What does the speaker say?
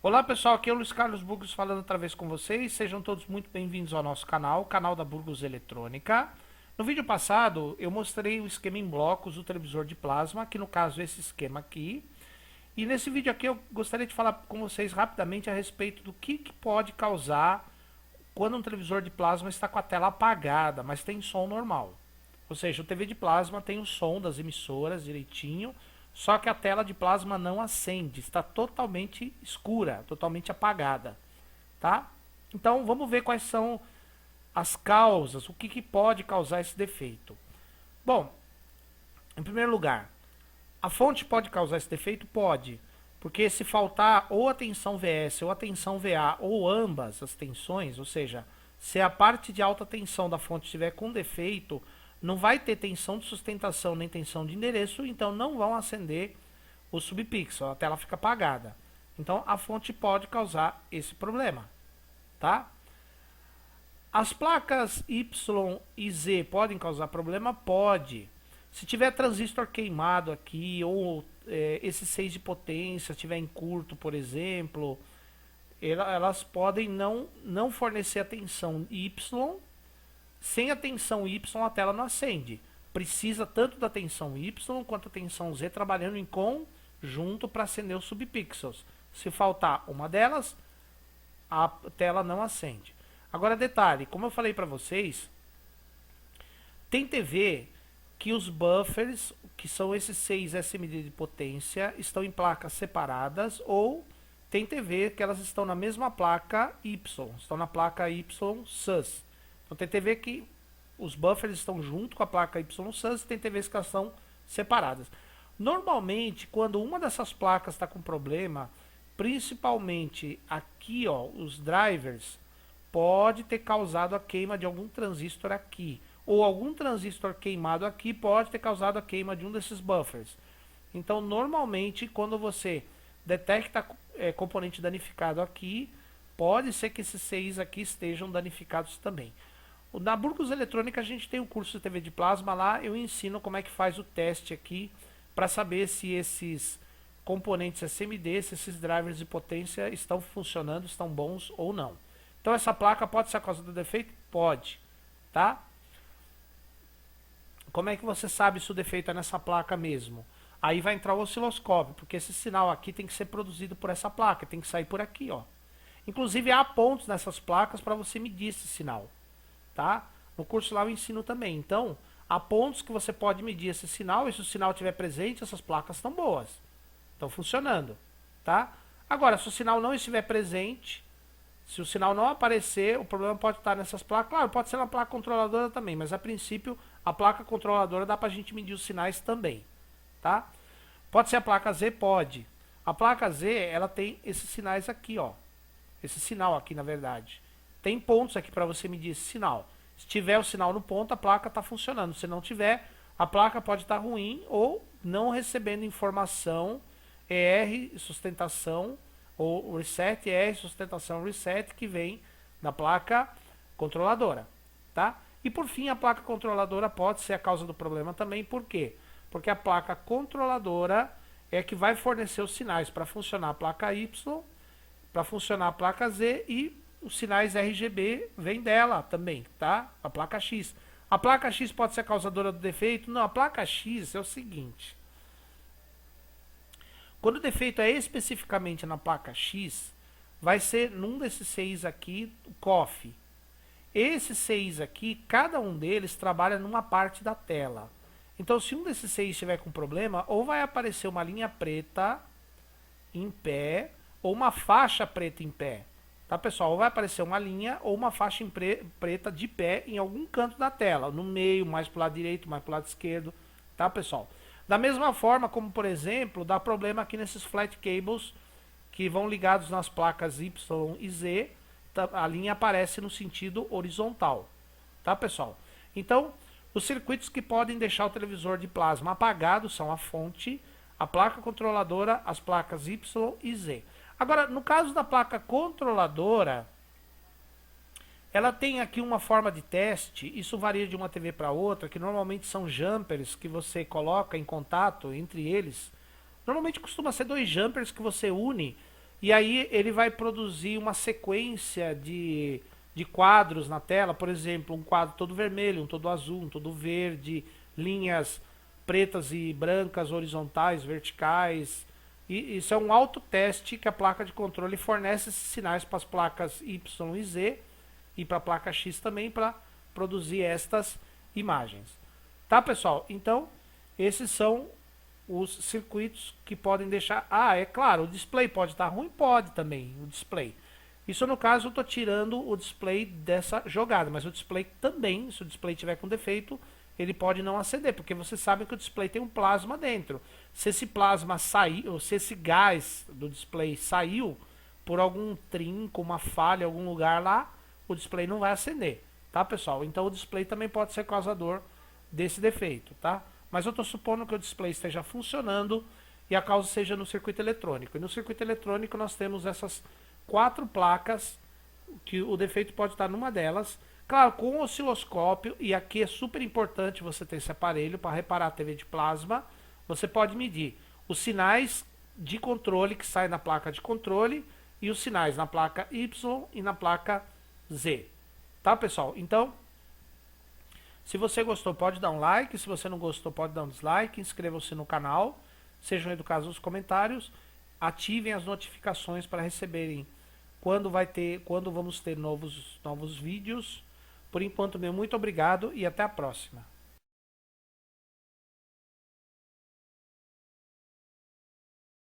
Olá pessoal, aqui é o Luiz Carlos Burgos falando outra vez com vocês. Sejam todos muito bem-vindos ao nosso canal, o canal da Burgos Eletrônica. No vídeo passado eu mostrei o esquema em blocos do televisor de plasma, que no caso é esse esquema aqui. E nesse vídeo aqui eu gostaria de falar com vocês rapidamente a respeito do que pode causar quando um televisor de plasma está com a tela apagada, mas tem som normal. Ou seja, o TV de plasma tem o som das emissoras direitinho, só que a tela de plasma não acende, está totalmente escura, totalmente apagada, tá? Então vamos ver quais são as causas, o que pode causar esse defeito. Bom, em primeiro lugar, a fonte pode causar esse defeito? Pode, porque se faltar ou a tensão VS ou a tensão VA ou ambas as tensões, ou seja, se a parte de alta tensão da fonte estiver com defeito, não vai ter tensão de sustentação nem tensão de endereço, então não vão acender o subpixel, a tela fica apagada. Então a fonte pode causar esse problema, tá? As placas Y e Z podem causar problema? Pode. Se tiver transistor queimado aqui, ou esse 6 de potência estiver em curto, por exemplo, elas podem não fornecer a tensão Y. Sem a tensão Y, a tela não acende. Precisa tanto da tensão Y quanto a tensão Z trabalhando em conjunto para acender os subpixels. Se faltar uma delas, a tela não acende. Agora, detalhe, como eu falei para vocês, tem TV que os buffers, que são esses 6 SMD de potência, estão em placas separadas, ou tem TV que elas estão na mesma placa Y, estão na placa Y sus. Então tem TV que os buffers estão junto com a placa YSUS e tem TVs que elas são separadas. Normalmente, quando uma dessas placas está com problema, principalmente aqui, ó, os drivers, pode ter causado a queima de algum transistor aqui. Ou algum transistor queimado aqui pode ter causado a queima de um desses buffers. Então, normalmente, quando você detecta componente danificado aqui, pode ser que esses 6 aqui estejam danificados também. Na Burgos Eletrônica a gente tem um curso de TV de plasma lá, eu ensino como é que faz o teste aqui para saber se esses componentes SMD, se esses drivers de potência estão funcionando, estão bons ou não. Então essa placa pode ser a causa do defeito? Pode, tá? Como é que você sabe se o defeito é nessa placa mesmo? Aí vai entrar o osciloscópio, porque esse sinal aqui tem que ser produzido por essa placa, tem que sair por aqui, ó. Inclusive há pontos nessas placas para você medir esse sinal. Tá? No curso lá eu ensino também. Então, há pontos que você pode medir esse sinal, e se o sinal estiver presente, essas placas estão boas. Estão funcionando, tá? Agora, se o sinal não estiver presente, se o sinal não aparecer, o problema pode estar nessas placas. Claro, pode ser na placa controladora também, mas a princípio, a placa controladora dá pra gente medir os sinais também, tá? Pode ser a placa Z? Pode. A placa Z, ela tem esses sinais aqui, ó. Esse sinal aqui, na verdade. Tem pontos aqui para você medir esse sinal. Se tiver o sinal no ponto, a placa está funcionando. Se não tiver, a placa pode estar ruim ou não recebendo informação ER sustentação ou reset, ER sustentação reset, que vem da placa controladora, tá? E por fim, a placa controladora pode ser a causa do problema também. Por quê? Porque a placa controladora é que vai fornecer os sinais para funcionar a placa Y, para funcionar a placa Z, e os sinais RGB vêm dela também, tá? A placa X. A placa X pode ser causadora do defeito? Não, a placa X é o seguinte. Quando o defeito é especificamente na placa X, vai ser num desses 6 aqui, o COF. Esses 6 aqui, cada um deles trabalha numa parte da tela. Então, se um desses 6 estiver com problema, ou vai aparecer uma linha preta em pé, ou uma faixa preta em pé. Tá, pessoal? Ou vai aparecer uma linha ou uma faixa preta de pé em algum canto da tela, no meio, mais para o lado direito, mais para o lado esquerdo, tá, pessoal? Da mesma forma como, por exemplo, dá problema aqui nesses flat cables que vão ligados nas placas Y e Z, tá, a linha aparece no sentido horizontal, tá, pessoal? Então, os circuitos que podem deixar o televisor de plasma apagado são a fonte, a placa controladora, as placas Y e Z. Agora, no caso da placa controladora, ela tem aqui uma forma de teste, isso varia de uma TV para outra, que normalmente são jumpers que você coloca em contato entre eles. Normalmente costuma ser 2 jumpers que você une E aí ele vai produzir uma sequência de quadros na tela, por exemplo, um quadro todo vermelho, um todo azul, um todo verde, linhas pretas e brancas, horizontais, verticais. E isso é um autoteste que a placa de controle fornece esses sinais para as placas Y e Z e para a placa X também para produzir estas imagens. Tá, pessoal? Então, esses são os circuitos que podem deixar... Ah, é claro, o display pode estar ruim? Pode também, o display. Isso no caso eu estou tirando o display dessa jogada, mas o display também, se o display tiver com defeito, ele pode não acender, porque você sabe que o display tem um plasma dentro. Se esse plasma sair, ou se esse gás do display saiu por algum trinco, uma falha em algum lugar lá, o display não vai acender, tá, pessoal? Então o display também pode ser causador desse defeito, tá? Mas eu estou supondo que o display esteja funcionando e a causa seja no circuito eletrônico. E no circuito eletrônico nós temos essas 4 placas, que o defeito pode estar numa delas. Claro, com o osciloscópio, e aqui é super importante você ter esse aparelho para reparar a TV de plasma, você pode medir os sinais de controle que saem na placa de controle e os sinais na placa Y e na placa Z. Tá, pessoal? Então, se você gostou, pode dar um like. Se você não gostou, pode dar um dislike. Inscrevam-se no canal. Sejam educados nos comentários. Ativem as notificações para receberem quando vamos ter novos vídeos. Por enquanto, meu muito obrigado e até a próxima.